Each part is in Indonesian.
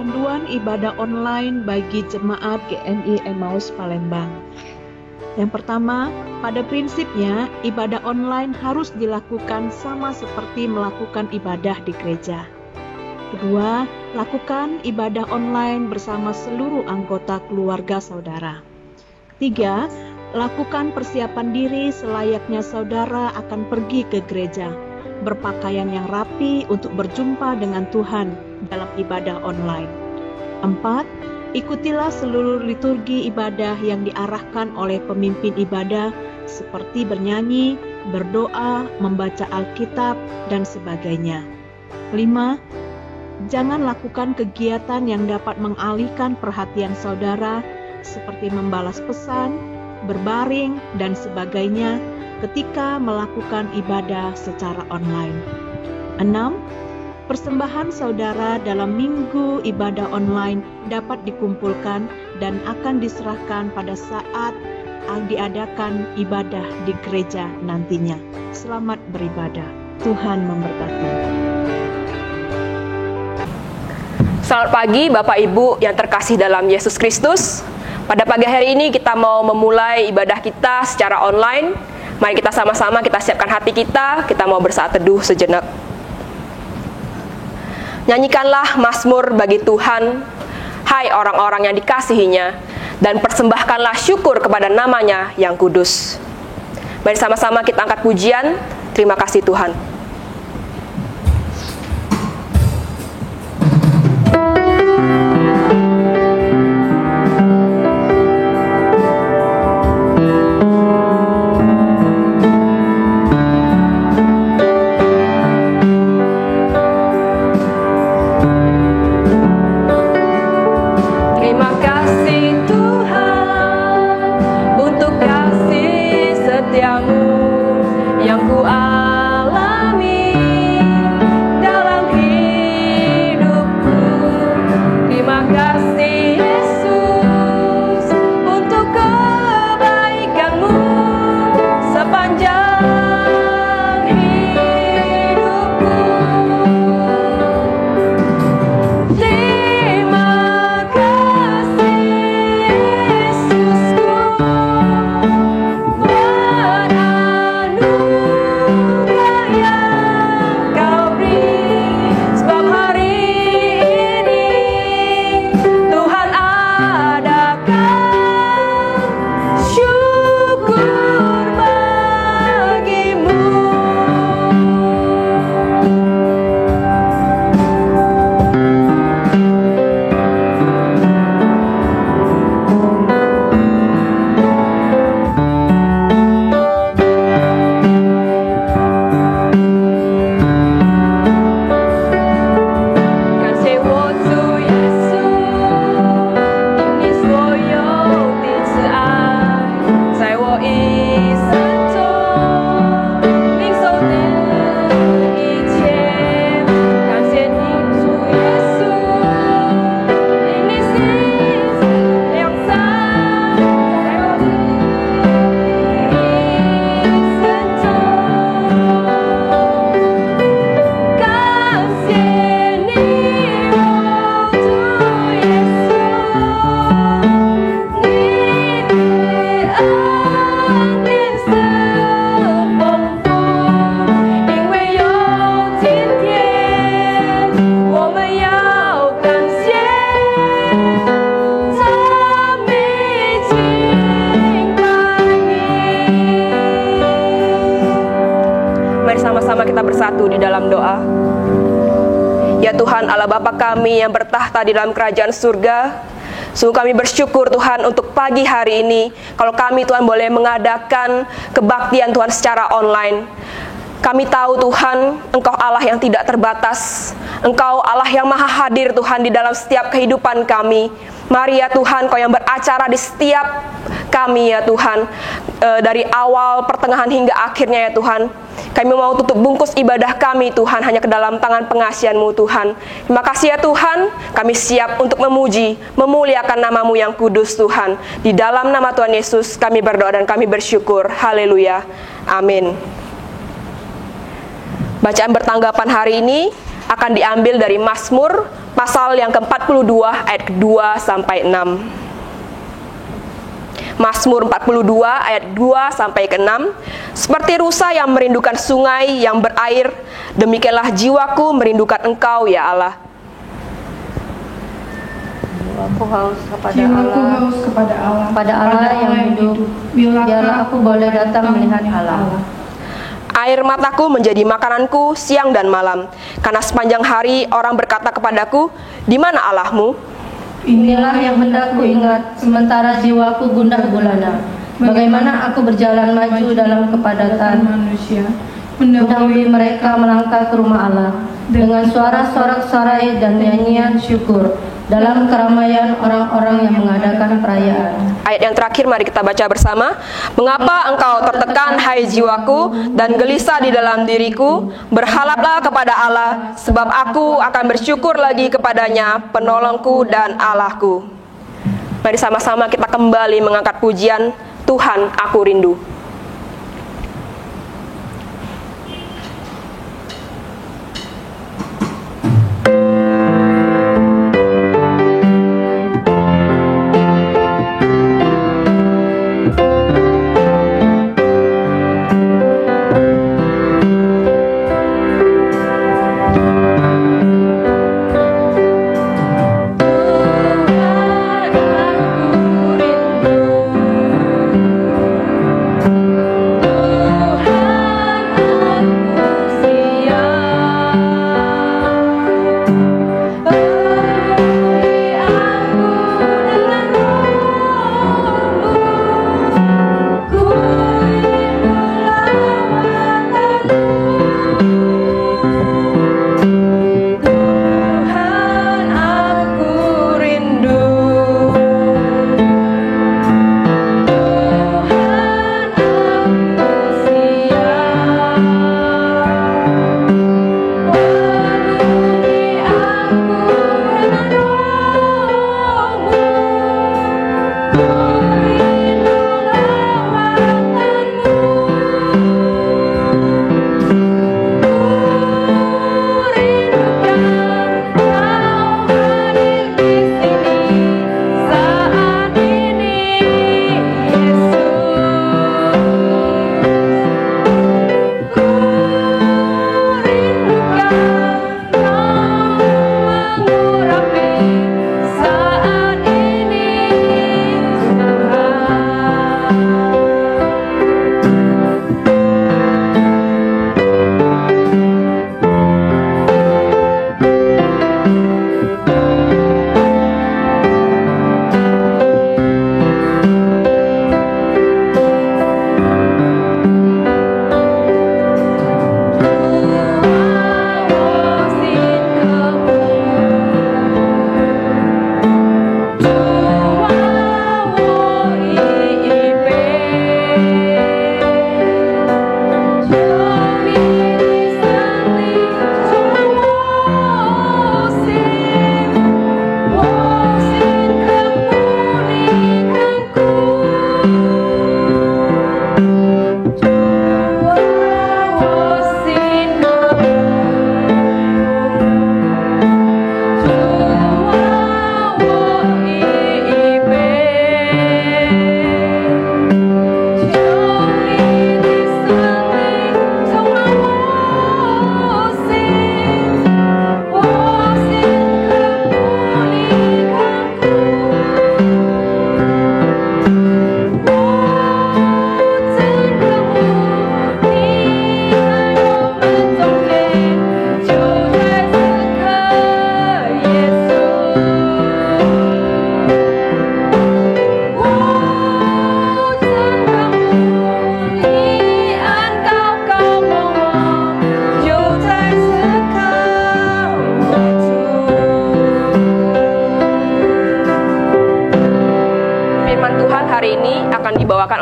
panduan ibadah online bagi jemaat GMI Emmaus Palembang. Yang pertama, pada prinsipnya ibadah online harus dilakukan sama seperti melakukan ibadah di gereja. Kedua, lakukan ibadah online bersama seluruh anggota keluarga saudara. Ketiga, lakukan persiapan diri selayaknya saudara akan pergi ke gereja, berpakaian yang rapi untuk berjumpa dengan Tuhan dalam ibadah online. 4. Ikutilah seluruh liturgi ibadah yang diarahkan oleh pemimpin ibadah seperti bernyanyi, berdoa, membaca Alkitab, dan sebagainya. 5. Jangan lakukan kegiatan yang dapat mengalihkan perhatian saudara seperti membalas pesan, berbaring, dan sebagainya ketika melakukan ibadah secara online. 6. Persembahan saudara dalam minggu ibadah online dapat dikumpulkan dan akan diserahkan pada saat diadakan ibadah di gereja nantinya. Selamat beribadah. Tuhan memberkati. Selamat pagi Bapak Ibu yang terkasih dalam Yesus Kristus. Pada pagi hari ini kita mau memulai ibadah kita secara online. Mari kita sama-sama kita siapkan hati kita mau bersaat teduh sejenak. Nyanyikanlah mazmur bagi Tuhan, hai orang-orang yang dikasihinya, dan persembahkanlah syukur kepada namanya yang kudus. Mari sama-sama kita angkat pujian, terima kasih Tuhan. Kita bersatu di dalam doa. Ya Tuhan Allah Bapa kami yang bertahta di dalam kerajaan surga, sungguh kami bersyukur Tuhan untuk pagi hari ini, kalau kami Tuhan boleh mengadakan kebaktian Tuhan secara online. Kami tahu Tuhan, Engkau Allah yang tidak terbatas, Engkau Allah yang maha hadir Tuhan di dalam setiap kehidupan kami. Mari ya Tuhan, Kau yang beracara di setiap kami ya Tuhan, dari awal, pertengahan hingga akhirnya ya Tuhan. Kami mau tutup bungkus ibadah kami Tuhan hanya ke dalam tangan pengasihan-Mu Tuhan. Terima kasih ya Tuhan, kami siap untuk memuji, memuliakan nama-Mu yang kudus Tuhan. Di dalam nama Tuhan Yesus kami berdoa dan kami bersyukur. Haleluya. Amin. Bacaan bertanggapan hari ini akan diambil dari Mazmur pasal yang ke-42 ayat ke-2 sampai 6. Mazmur 42 ayat 2 sampai ke-6. Seperti rusa yang merindukan sungai yang berair, demikianlah jiwaku merindukan Engkau ya Allah. Aku haus kepada Jiwaku Allah, haus kepada Allah, pada Allah yang hidup. Biarlah aku boleh datang melihat Allah. Air mataku menjadi makananku siang dan malam, karena sepanjang hari orang berkata kepadaku, di mana Allahmu? Inilah yang hendak ku ingat, sementara jiwaku gundah gulana. Bagaimana aku berjalan maju dalam kepadatan manusia, mendahului mereka melangkah ke rumah Allah dengan suara sorak-sorai dan nyanyian syukur dalam keramaian orang-orang yang mengadakan perayaan. Ayat yang terakhir mari kita baca bersama. Mengapa engkau tertekan hai jiwaku dan gelisah di dalam diriku? Berharaplah kepada Allah, sebab aku akan bersyukur lagi kepadanya, penolongku dan Allahku. Mari sama-sama kita kembali mengangkat pujian, Tuhan aku rindu.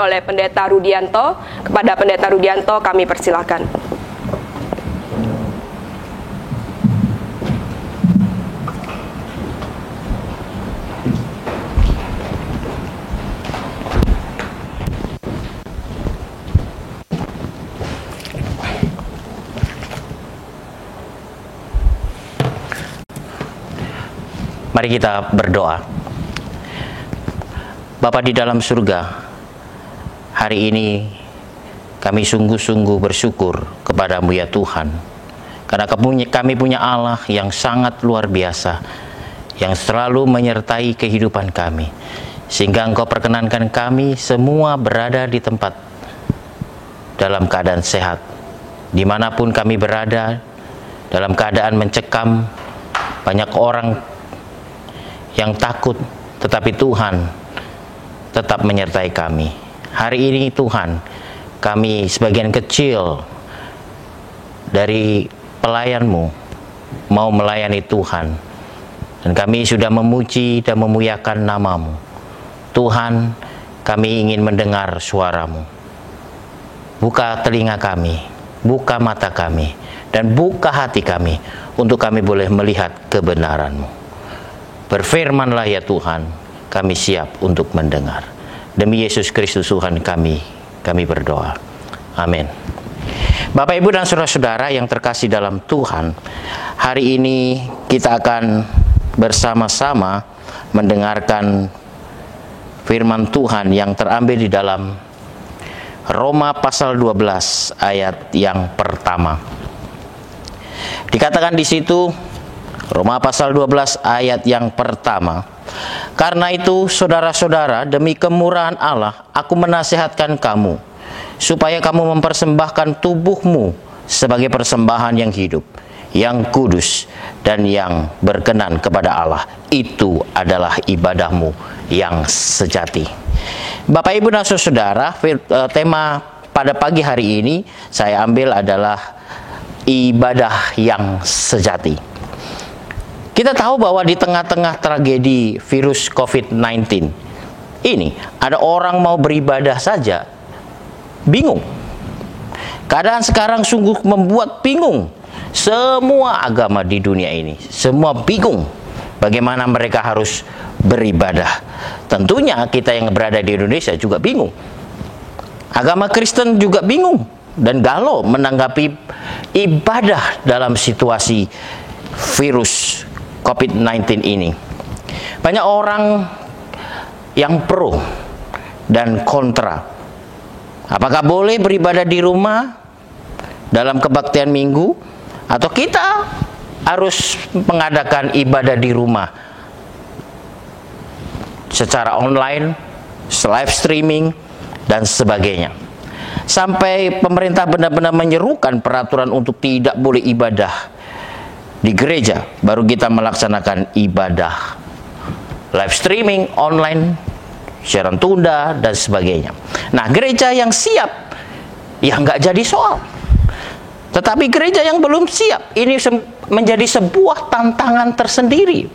Oleh Pendeta Rudianto. Kepada Pendeta Rudianto kami persilakan. Mari kita berdoa. Bapa di dalam surga, hari ini kami sungguh-sungguh bersyukur kepadamu ya Tuhan, karena kami punya Allah yang sangat luar biasa, yang selalu menyertai kehidupan kami, sehingga Engkau perkenankan kami semua berada di tempat dalam keadaan sehat. Dimanapun kami berada, dalam keadaan mencekam, banyak orang yang takut, tetapi Tuhan tetap menyertai kami. Hari ini Tuhan, kami sebagian kecil dari pelayan-Mu mau melayani Tuhan, dan kami sudah memuji dan memuliakan nama-Mu. Tuhan, kami ingin mendengar suara-Mu. Buka telinga kami, buka mata kami, dan buka hati kami untuk kami boleh melihat kebenaran-Mu. Berfirmanlah ya Tuhan, kami siap untuk mendengar. Demi Yesus Kristus Tuhan kami berdoa. Amin. Bapak, Ibu, dan saudara-saudara yang terkasih dalam Tuhan, hari ini kita akan bersama-sama mendengarkan firman Tuhan yang terambil di dalam Roma pasal 12 ayat yang pertama. Dikatakan di situ, Roma pasal 12 ayat yang pertama, karena itu saudara-saudara, demi kemurahan Allah aku menasihatkan kamu supaya kamu mempersembahkan tubuhmu sebagai persembahan yang hidup, yang kudus, dan yang berkenan kepada Allah. Itu adalah ibadahmu yang sejati. Bapak, Ibu, dan saudara, tema pada pagi hari ini saya ambil adalah ibadah yang sejati. Kita tahu bahwa di tengah-tengah tragedi virus COVID-19 ini, ada orang mau beribadah saja bingung. Keadaan sekarang sungguh membuat bingung semua agama di dunia ini. Semua bingung bagaimana mereka harus beribadah. Tentunya kita yang berada di Indonesia juga bingung. Agama Kristen juga bingung dan galau menanggapi ibadah dalam situasi virus COVID-19 ini. Banyak orang yang pro dan kontra. Apakah boleh beribadah di rumah dalam kebaktian minggu, atau kita harus mengadakan ibadah di rumah secara online, live streaming, dan sebagainya. Sampai pemerintah benar-benar menyerukan peraturan untuk tidak boleh ibadah di gereja, baru kita melaksanakan ibadah live streaming, online, siaran tunda, dan sebagainya. Nah, gereja yang siap, ya nggak jadi soal. Tetapi gereja yang belum siap, ini menjadi sebuah tantangan tersendiri.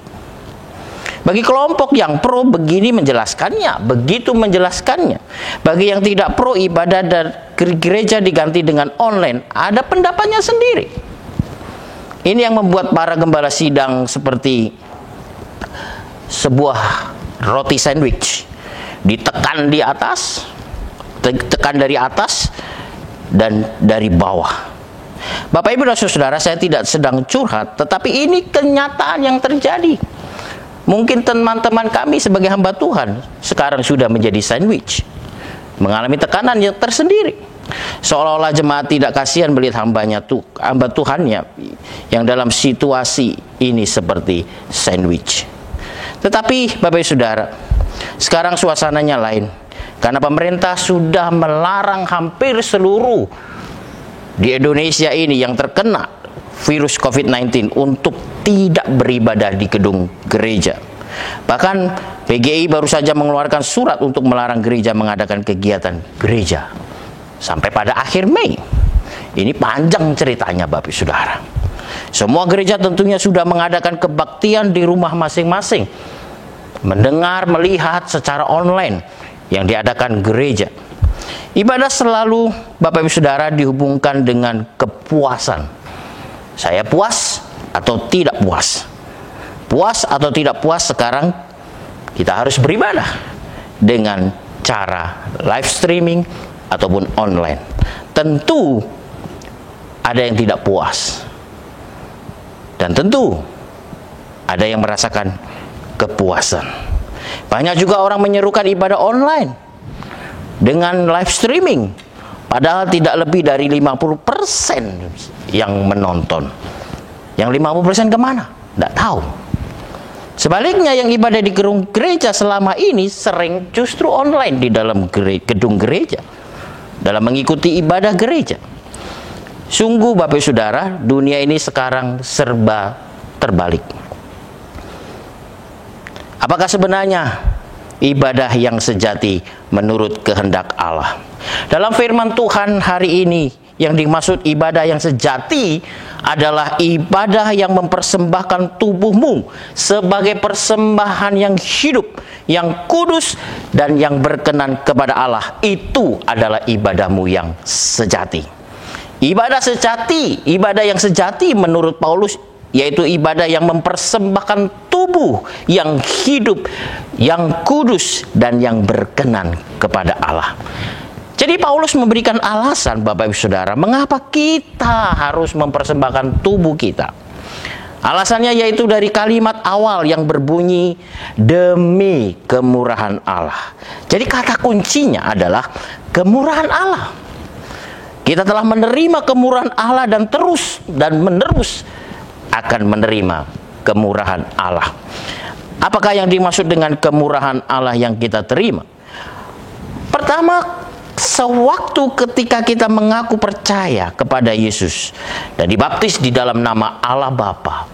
Bagi kelompok yang pro, begini menjelaskannya, begitu menjelaskannya. Bagi yang tidak pro, ibadah dan gereja diganti dengan online, ada pendapatnya sendiri. Ini yang membuat para gembala sidang seperti sebuah roti sandwich, ditekan di atas, tekan dari atas dan dari bawah. Bapak, Ibu, dan saudara, saya tidak sedang curhat, tetapi ini kenyataan yang terjadi. Mungkin teman-teman kami sebagai hamba Tuhan sekarang sudah menjadi sandwich, mengalami tekanan yang tersendiri. Seolah-olah jemaat tidak kasihan melihat hamba Tuhannya yang dalam situasi ini seperti sandwich. Tetapi Bapak, Ibu, saudara, sekarang suasananya lain, karena pemerintah sudah melarang hampir seluruh di Indonesia ini yang terkena virus COVID-19 untuk tidak beribadah di gedung gereja. Bahkan PGI baru saja mengeluarkan surat untuk melarang gereja mengadakan kegiatan gereja sampai pada akhir Mei. Ini panjang ceritanya, Bapak, Saudara. Semua gereja tentunya sudah mengadakan kebaktian di rumah masing-masing, mendengar, melihat secara online yang diadakan gereja. Ibadah selalu, Bapak, Ibu, Saudara, dihubungkan dengan kepuasan. Saya puas atau tidak puas? Puas atau tidak puas, sekarang kita harus beribadah dengan cara live streaming ataupun online. Tentu ada yang tidak puas, dan tentu ada yang merasakan kepuasan. Banyak juga orang menyerukan ibadah online dengan live streaming, padahal tidak lebih dari 50% yang menonton. Yang 50% kemana? Tidak tahu. Sebaliknya yang ibadah di gedung gereja selama ini sering justru online di dalam gedung gereja, dalam mengikuti ibadah gereja. Sungguh Bapak Saudara, dunia ini sekarang serba terbalik. Apakah sebenarnya ibadah yang sejati menurut kehendak Allah? Dalam firman Tuhan hari ini, yang dimaksud ibadah yang sejati adalah ibadah yang mempersembahkan tubuhmu sebagai persembahan yang hidup, yang kudus, dan yang berkenan kepada Allah. Itu adalah ibadahmu yang sejati. Ibadah sejati, ibadah yang sejati menurut Paulus, yaitu ibadah yang mempersembahkan tubuh yang hidup, yang kudus, dan yang berkenan kepada Allah. Jadi Paulus memberikan alasan, Bapak Ibu Saudara, mengapa kita harus mempersembahkan tubuh kita. Alasannya yaitu dari kalimat awal yang berbunyi demi kemurahan Allah. Jadi kata kuncinya adalah kemurahan Allah. Kita telah menerima kemurahan Allah dan terus dan menerus akan menerima kemurahan Allah. Apakah yang dimaksud dengan kemurahan Allah yang kita terima? Pertama, sewaktu ketika kita mengaku percaya kepada Yesus dan dibaptis di dalam nama Allah Bapa,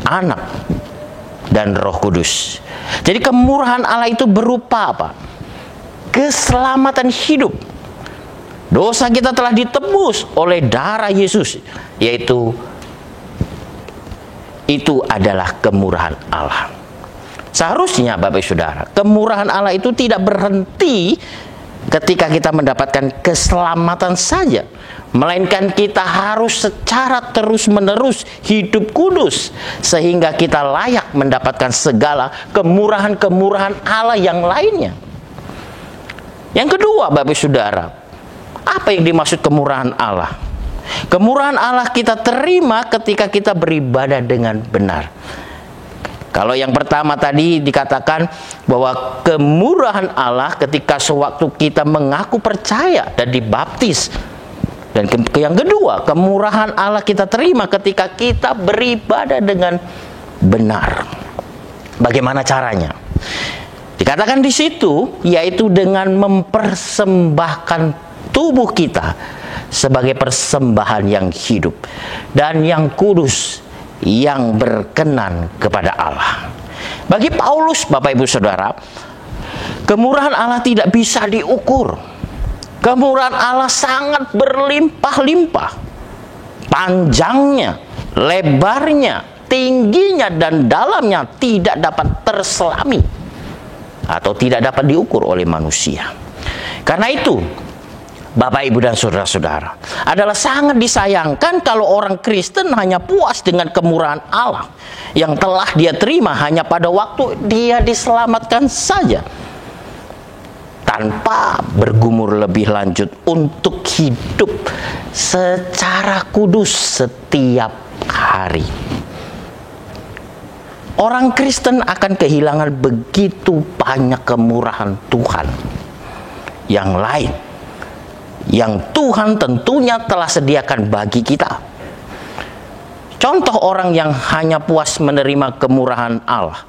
Anak, dan Roh Kudus. Jadi kemurahan Allah itu berupa apa? Keselamatan hidup. Dosa kita telah ditebus oleh darah Yesus, yaitu itu adalah kemurahan Allah. Seharusnya Bapak Saudara, kemurahan Allah itu tidak berhenti ketika kita mendapatkan keselamatan saja, melainkan kita harus secara terus-menerus hidup kudus sehingga kita layak mendapatkan segala kemurahan-kemurahan Allah yang lainnya. Yang kedua, Bapak Saudara, apa yang dimaksud kemurahan Allah? Kemurahan Allah kita terima ketika kita beribadah dengan benar. Kalau yang pertama tadi dikatakan bahwa kemurahan Allah ketika sewaktu kita mengaku percaya dan dibaptis. Dan yang kedua, kemurahan Allah kita terima ketika kita beribadah dengan benar. Bagaimana caranya? Dikatakan di situ, yaitu dengan mempersembahkan tubuh kita sebagai persembahan yang hidup dan yang kudus, yang berkenan kepada Allah. Bagi Paulus, Bapak Ibu Saudara, kemurahan Allah tidak bisa diukur. Kemurahan Allah sangat berlimpah-limpah. Panjangnya, lebarnya, tingginya, dan dalamnya tidak dapat terselami atau tidak dapat diukur oleh manusia. Karena itu, Bapak, Ibu, dan saudara-saudara, adalah sangat disayangkan kalau orang Kristen hanya puas dengan kemurahan Allah yang telah dia terima hanya pada waktu dia diselamatkan saja, tanpa bergumul lebih lanjut untuk hidup secara kudus setiap hari. Orang Kristen akan kehilangan begitu banyak kemurahan Tuhan yang lain, yang Tuhan tentunya telah sediakan bagi kita. Contoh orang yang hanya puas menerima kemurahan Allah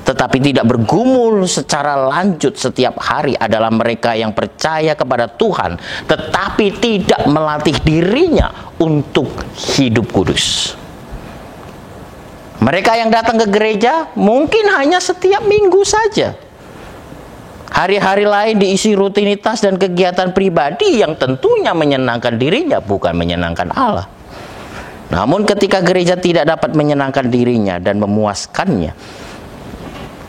tetapi tidak bergumul secara lanjut setiap hari adalah mereka yang percaya kepada Tuhan tetapi tidak melatih dirinya untuk hidup kudus. Mereka yang datang ke gereja mungkin hanya setiap minggu saja. Hari-hari lain diisi rutinitas dan kegiatan pribadi yang tentunya menyenangkan dirinya, bukan menyenangkan Allah. Namun ketika gereja tidak dapat menyenangkan dirinya dan memuaskannya,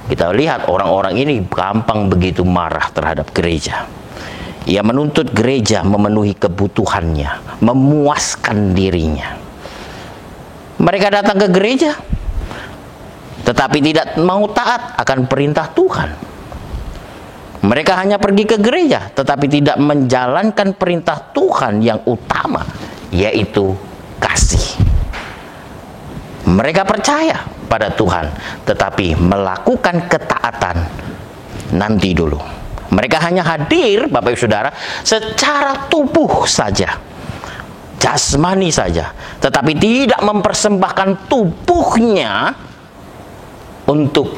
kita lihat orang-orang ini gampang begitu marah terhadap gereja. Ia menuntut gereja memenuhi kebutuhannya, memuaskan dirinya. Mereka datang ke gereja, tetapi tidak mau taat akan perintah Tuhan. Mereka hanya pergi ke gereja, tetapi tidak menjalankan perintah Tuhan yang utama, yaitu kasih. Mereka percaya pada Tuhan, tetapi melakukan ketaatan nanti dulu. Mereka hanya hadir, Bapak Ibu Saudara, secara tubuh saja, jasmani saja, tetapi tidak mempersembahkan tubuhnya untuk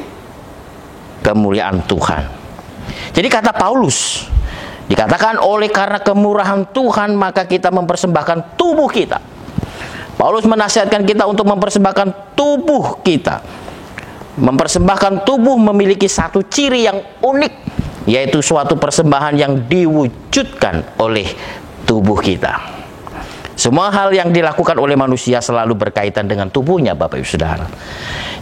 kemuliaan Tuhan. Jadi kata Paulus, dikatakan oleh karena kemurahan Tuhan maka kita mempersembahkan tubuh kita. Paulus menasihatkan kita untuk mempersembahkan tubuh kita. Mempersembahkan tubuh memiliki satu ciri yang unik, yaitu suatu persembahan yang diwujudkan oleh tubuh kita. Semua hal yang dilakukan oleh manusia selalu berkaitan dengan tubuhnya, Bapak Ibu Saudara.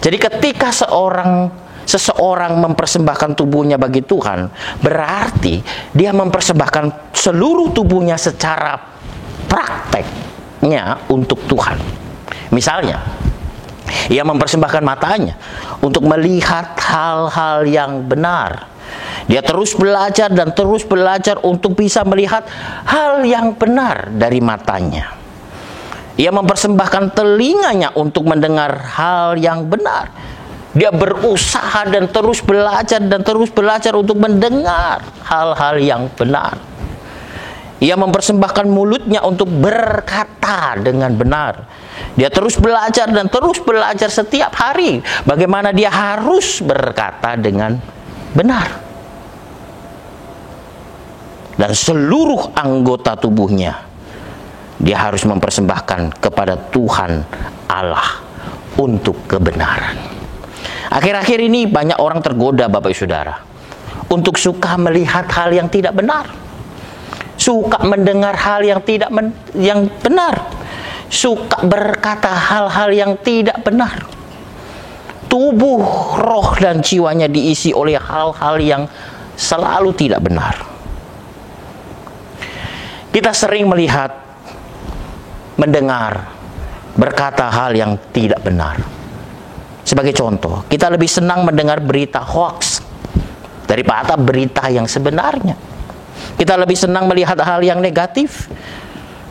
Jadi ketika seseorang mempersembahkan tubuhnya bagi Tuhan, berarti dia mempersembahkan seluruh tubuhnya secara prakteknya untuk Tuhan. Misalnya, ia mempersembahkan matanya untuk melihat hal-hal yang benar. Dia terus belajar dan terus belajar untuk bisa melihat hal yang benar dari matanya. Ia mempersembahkan telinganya untuk mendengar hal yang benar. Dia berusaha dan terus belajar untuk mendengar hal-hal yang benar. Ia mempersembahkan mulutnya untuk berkata dengan benar. Dia terus belajar dan terus belajar setiap hari bagaimana dia harus berkata dengan benar. Dan seluruh anggota tubuhnya dia harus mempersembahkan kepada Tuhan Allah untuk kebenaran. Akhir-akhir ini banyak orang tergoda, Bapak Ibu Saudara, untuk suka melihat hal yang tidak benar, suka mendengar hal yang yang benar, suka berkata hal-hal yang tidak benar. Tubuh, roh, dan jiwanya diisi oleh hal-hal yang selalu tidak benar. Kita sering melihat, mendengar, berkata hal yang tidak benar. Sebagai contoh, kita lebih senang mendengar berita hoax daripada berita yang sebenarnya. Kita lebih senang melihat hal yang negatif.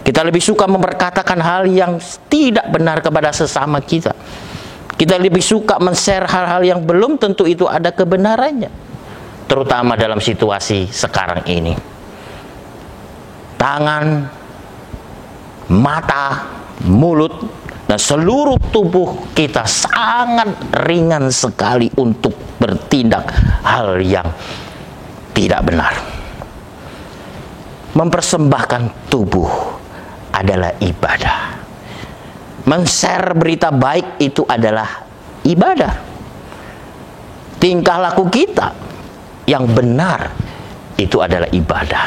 Kita lebih suka memperkatakan hal yang tidak benar kepada sesama kita. Kita lebih suka men-share hal-hal yang belum tentu itu ada kebenarannya. Terutama dalam situasi sekarang ini. Tangan, mata, mulut, dan seluruh tubuh kita sangat ringan sekali untuk bertindak hal yang tidak benar. Mempersembahkan tubuh adalah ibadah. Men-share berita baik itu adalah ibadah. Tingkah laku kita yang benar itu adalah ibadah.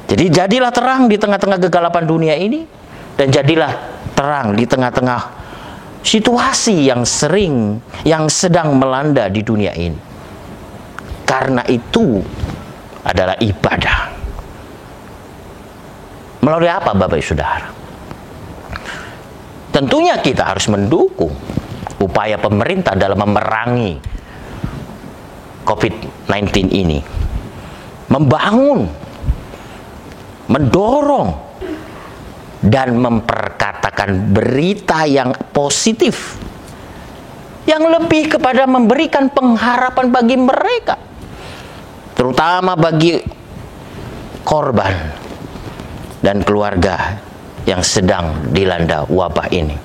Jadi jadilah terang di tengah-tengah kegelapan dunia ini, dan jadilah terang di tengah-tengah situasi yang sedang melanda di dunia ini. Karena itu adalah ibadah. Melalui apa, Bapak Ibu Saudara? Tentunya kita harus mendukung upaya pemerintah dalam memerangi COVID-19 ini. Membangun, mendorong, dan memperkatakan berita yang positif, yang lebih kepada memberikan pengharapan bagi mereka, terutama bagi korban dan keluarga yang sedang dilanda wabah ini.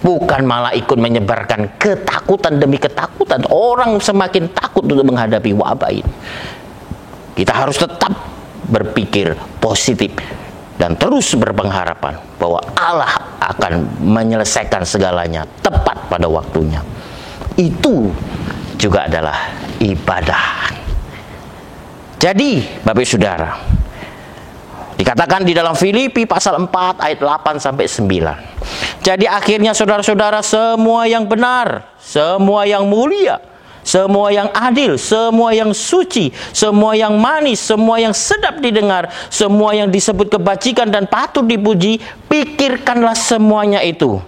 Bukan malah ikut menyebarkan ketakutan demi ketakutan. Orang semakin takut untuk menghadapi wabah ini. Kita harus tetap berpikir positif dan terus berpengharapan bahwa Allah akan menyelesaikan segalanya tepat pada waktunya. Itu juga adalah ibadah. Jadi, Bapak Ibu Saudara, dikatakan di dalam Filipi pasal 4 ayat 8 sampai 9. Jadi akhirnya saudara-saudara, semua yang benar, semua yang mulia, semua yang adil, semua yang suci, semua yang manis, semua yang sedap didengar, semua yang disebut kebajikan dan patut dipuji, pikirkanlah semuanya itu.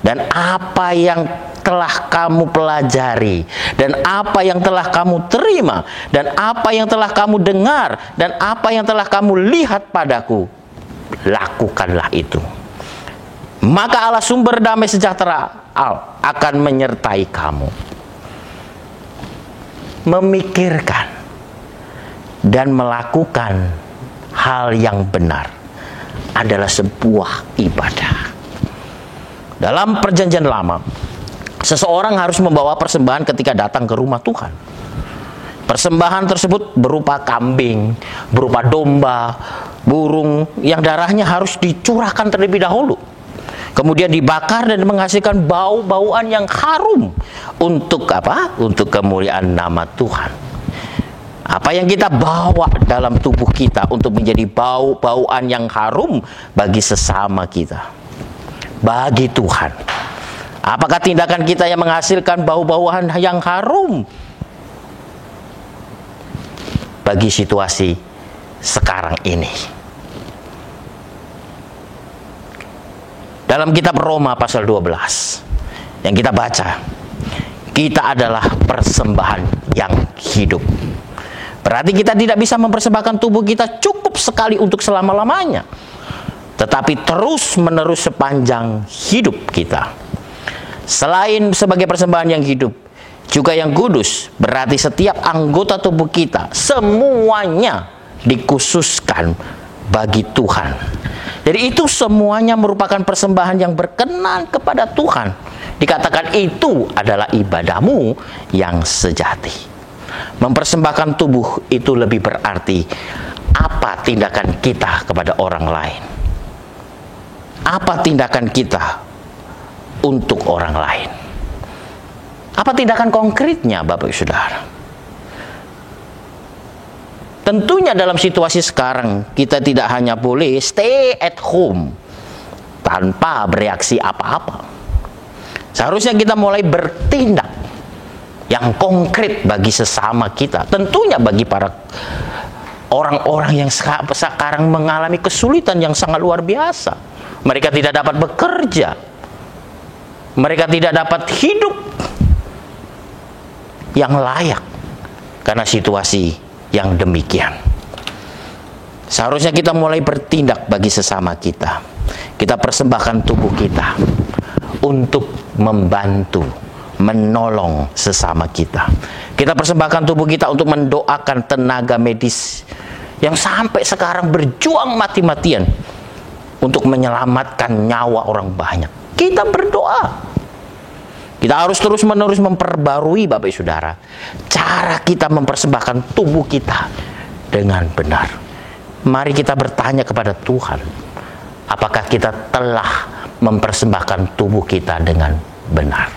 Dan apa yang telah kamu pelajari, dan apa yang telah kamu terima, dan apa yang telah kamu dengar, dan apa yang telah kamu lihat padaku, lakukanlah itu. Maka Allah sumber damai sejahtera akan menyertai kamu. Memikirkan dan melakukan hal yang benar adalah sebuah ibadah. Dalam Perjanjian Lama, seseorang harus membawa persembahan ketika datang ke rumah Tuhan. Persembahan tersebut berupa kambing, berupa domba, burung yang darahnya harus dicurahkan terlebih dahulu. Kemudian dibakar dan menghasilkan bau-bauan yang harum untuk apa? Untuk kemuliaan nama Tuhan. Apa yang kita bawa dalam tubuh kita untuk menjadi bau-bauan yang harum bagi sesama kita, bagi Tuhan. Apakah tindakan kita yang menghasilkan bau-bauan yang harum bagi situasi sekarang ini? Dalam kitab Roma pasal 12 yang kita baca, kita adalah persembahan yang hidup. Berarti kita tidak bisa mempersembahkan tubuh kita cukup sekali untuk selama-lamanya, tetapi terus-menerus sepanjang hidup kita. Selain sebagai persembahan yang hidup, juga yang kudus, berarti setiap anggota tubuh kita semuanya dikhususkan bagi Tuhan. Jadi itu semuanya merupakan persembahan yang berkenan kepada Tuhan. Dikatakan itu adalah ibadahmu yang sejati. Mempersembahkan tubuh itu lebih berarti apa tindakan kita kepada orang lain. Apa tindakan kita untuk orang lain? Apa tindakan konkretnya, Bapak Ibu Saudara? Tentunya dalam situasi sekarang kita tidak hanya boleh stay at home tanpa bereaksi apa-apa. Seharusnya kita mulai bertindak yang konkret bagi sesama kita. Tentunya bagi para orang-orang yang sekarang mengalami kesulitan yang sangat luar biasa. Mereka tidak dapat bekerja, mereka tidak dapat hidup yang layak karena situasi yang demikian. Seharusnya kita mulai bertindak bagi sesama kita. Kita persembahkan tubuh kita untuk membantu, menolong sesama kita. Kita persembahkan tubuh kita untuk mendoakan tenaga medis yang sampai sekarang berjuang mati-matian untuk menyelamatkan nyawa orang banyak. Kita berdoa. Kita harus terus-menerus memperbarui, Bapak Ibu Saudara, cara kita mempersembahkan tubuh kita dengan benar. Mari kita bertanya kepada Tuhan, apakah kita telah mempersembahkan tubuh kita dengan benar?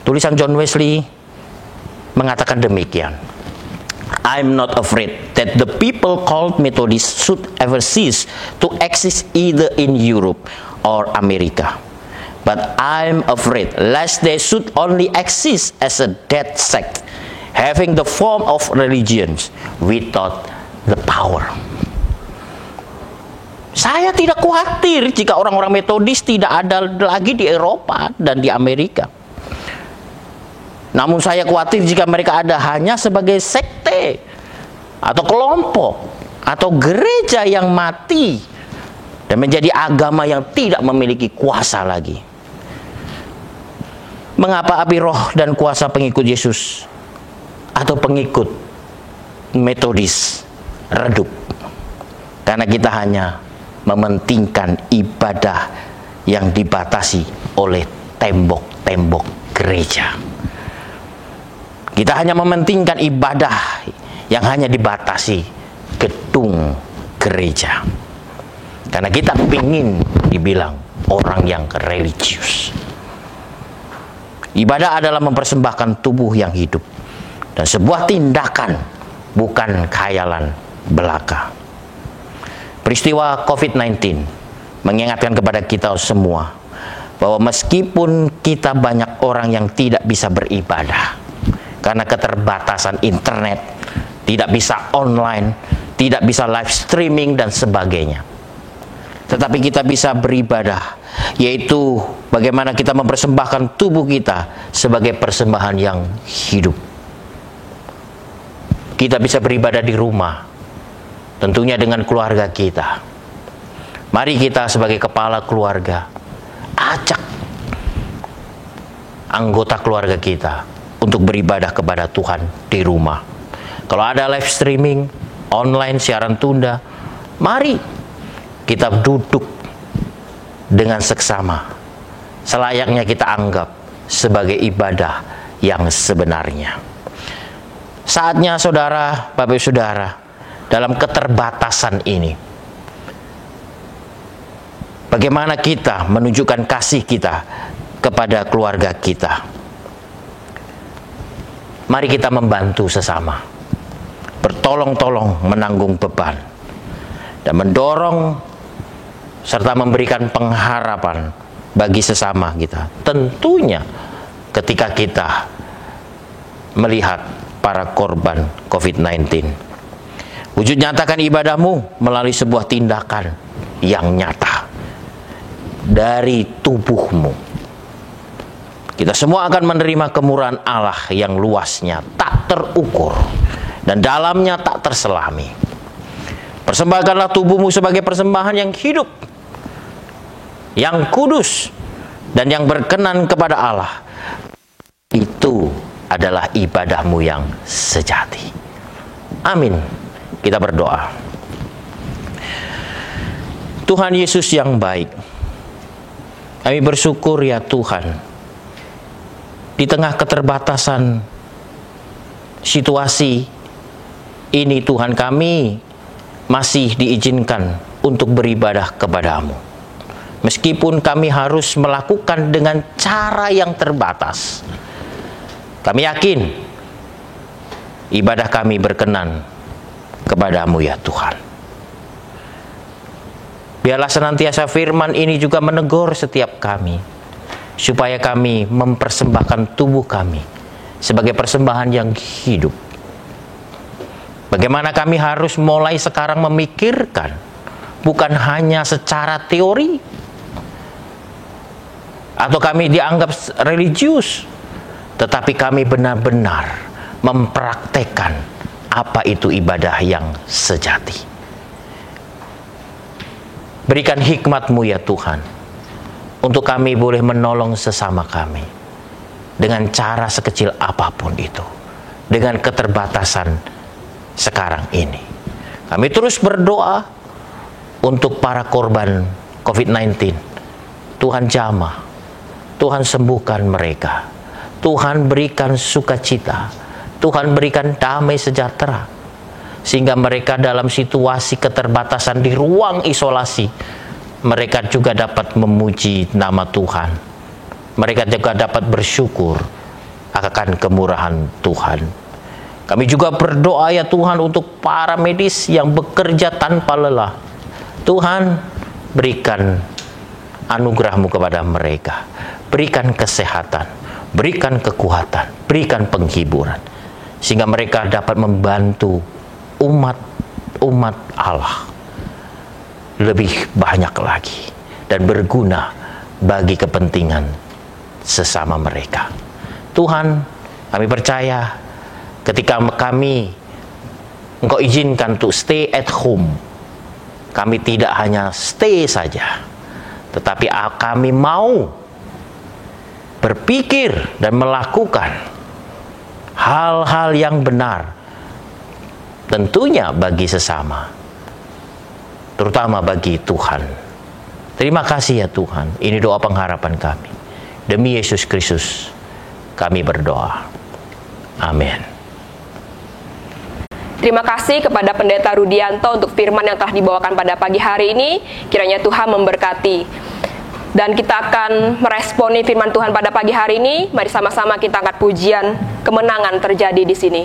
Tulisan John Wesley mengatakan demikian. I'm not afraid that the people called Methodists should ever cease to exist either in Europe or America. But I'm afraid lest they should only exist as a dead sect, having the form of religions without the power. Saya tidak khawatir jika orang-orang Metodis tidak ada lagi di Eropa dan di Amerika. Namun saya khawatir jika mereka ada hanya sebagai sekte atau kelompok atau gereja yang mati dan menjadi agama yang tidak memiliki kuasa lagi. Mengapa api roh dan kuasa pengikut Yesus atau pengikut Metodis redup? Karena kita hanya mementingkan ibadah yang dibatasi oleh tembok-tembok gereja. Kita hanya mementingkan ibadah yang hanya dibatasi gedung gereja. Karena kita ingin dibilang orang yang religius. Ibadah adalah mempersembahkan tubuh yang hidup dan sebuah tindakan, bukan khayalan belaka. Peristiwa COVID-19 mengingatkan kepada kita semua bahwa meskipun kita banyak orang yang tidak bisa beribadah karena keterbatasan internet, tidak bisa online, tidak bisa live streaming dan sebagainya, tetapi kita bisa beribadah, yaitu bagaimana kita mempersembahkan tubuh kita sebagai persembahan yang hidup. Kita bisa beribadah di rumah, tentunya dengan keluarga kita. Mari kita sebagai kepala keluarga ajak anggota keluarga kita untuk beribadah kepada Tuhan di rumah. Kalau ada live streaming, online, siaran tunda, mari kita duduk dengan seksama. Selayaknya kita anggap sebagai ibadah yang sebenarnya. Saatnya saudara, Bapak Ibu Saudara, dalam keterbatasan ini, bagaimana kita menunjukkan kasih kita kepada keluarga kita. Mari kita membantu sesama, bertolong-tolong menanggung beban, dan mendorong serta memberikan pengharapan bagi sesama kita. Tentunya ketika kita melihat para korban COVID-19. Wujud nyatakan ibadahmu melalui sebuah tindakan yang nyata dari tubuhmu. Kita semua akan menerima kemurahan Allah yang luasnya tak terukur dan dalamnya tak terselami. Persembahkanlah tubuhmu sebagai persembahan yang hidup, yang kudus, dan yang berkenan kepada Allah. Itu adalah ibadahmu yang sejati. Amin. Kita berdoa. Tuhan Yesus yang baik, kami bersyukur ya Tuhan, di tengah keterbatasan situasi ini Tuhan, kami masih diizinkan untuk beribadah kepadamu. Meskipun kami harus melakukan dengan cara yang terbatas, kami yakin ibadah kami berkenan kepadamu ya Tuhan. Biarlah senantiasa firman ini juga menegur setiap kami, supaya kami mempersembahkan tubuh kami sebagai persembahan yang hidup. Bagaimana kami harus mulai sekarang memikirkan, bukan hanya secara teori, atau kami dianggap religius, tetapi kami benar-benar mempraktekkan apa itu ibadah yang sejati. Berikan hikmat-Mu ya Tuhan, untuk kami boleh menolong sesama kami dengan cara sekecil apapun itu, dengan keterbatasan sekarang ini. Kami terus berdoa untuk para korban COVID-19. Tuhan jamah, Tuhan sembuhkan mereka, Tuhan berikan sukacita, Tuhan berikan damai sejahtera, sehingga mereka dalam situasi keterbatasan di ruang isolasi, mereka juga dapat memuji nama Tuhan. Mereka juga dapat bersyukur akan kemurahan Tuhan. Kami juga berdoa ya Tuhan untuk para medis yang bekerja tanpa lelah. Tuhan, berikan anugerah-Mu kepada mereka. Berikan kesehatan, berikan kekuatan, berikan penghiburan, sehingga mereka dapat membantu umat Allah lebih banyak lagi dan berguna bagi kepentingan sesama mereka. Tuhan, kami percaya ketika Engkau izinkan untuk stay at home, kami tidak hanya stay saja, tetapi kami mau berpikir dan melakukan hal-hal yang benar, tentunya bagi sesama, terutama bagi Tuhan. Terima kasih ya Tuhan. Ini doa pengharapan kami. Demi Yesus Kristus kami berdoa. Amin. Terima kasih kepada Pendeta Rudianto untuk firman yang telah dibawakan pada pagi hari ini. Kiranya Tuhan memberkati. Dan kita akan meresponi firman Tuhan pada pagi hari ini. Mari sama-sama kita angkat pujian kemenangan terjadi di sini.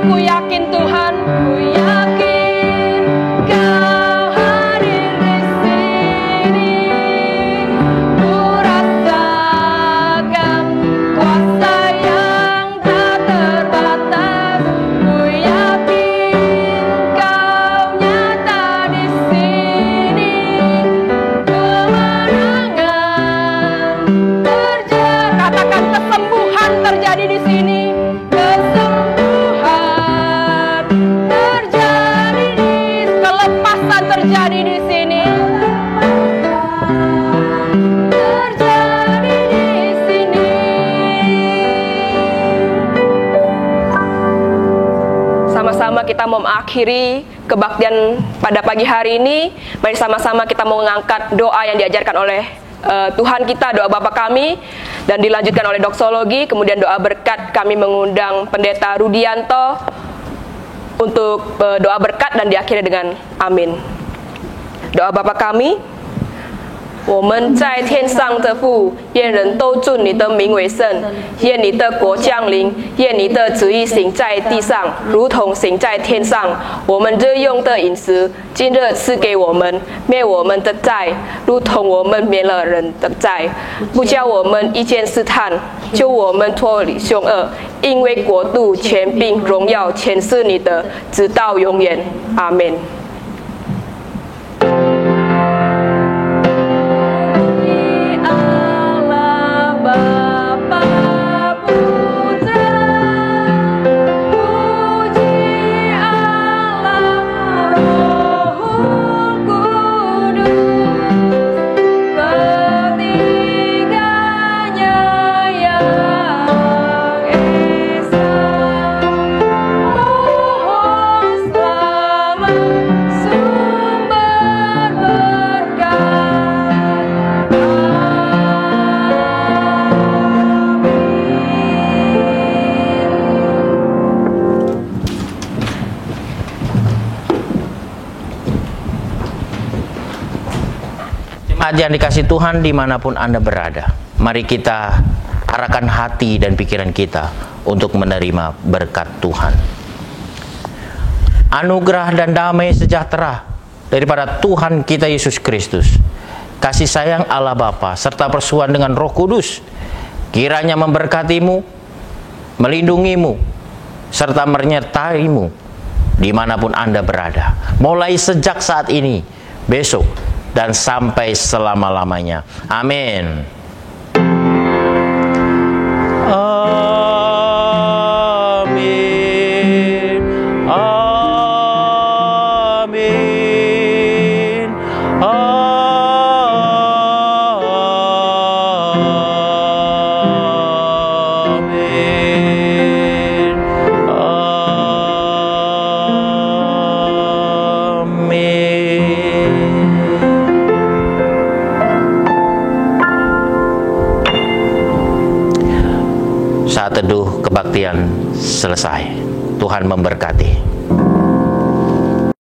ku yakin Tuhan, ku yakin Kau hadir di sini. Ku rasakan kuasa yang tak terbatas. Ku yakin Kau nyata di sini. Kemenangan terjadi, katakan kesembuhan terjadi di sini. Kesembuhan terjadi kelepasan terjadi di sini. Terjadi di sini. Sama-sama kita mau mengakhiri kebaktian pada pagi hari ini. Mari sama-sama kita mau mengangkat doa yang diajarkan oleh Tuhan kita, doa Bapa kami, dan dilanjutkan oleh doksologi. Kemudian doa berkat, kami mengundang Pendeta Rudianto untuk doa berkat dan diakhiri dengan amin. Doa Bapa kami. 我们在天上的父，愿人都尊你的名为圣，愿你的国降临，愿你的旨意行在地上，如同行在天上。我们日用的饮食，今日赐给我们，免我们的债，如同我们免了人的债，不叫我们遇见试探，救我们脱离凶恶。因为国度、权柄、荣耀，全是你的，直到永远。阿门。 Yang dikasih Tuhan dimanapun Anda berada, mari kita arahkan hati dan pikiran kita untuk menerima berkat Tuhan. Anugerah dan damai sejahtera daripada Tuhan kita Yesus Kristus, kasih sayang Allah Bapa serta persuan dengan Roh Kudus kiranya memberkatimu, melindungimu, serta menyertaimu dimanapun Anda berada, mulai sejak saat ini, besok, dan sampai selama-lamanya. Amin. Amin. Amin. Amin. Amin. Saat teduh kebaktian selesai. Tuhan memberkati.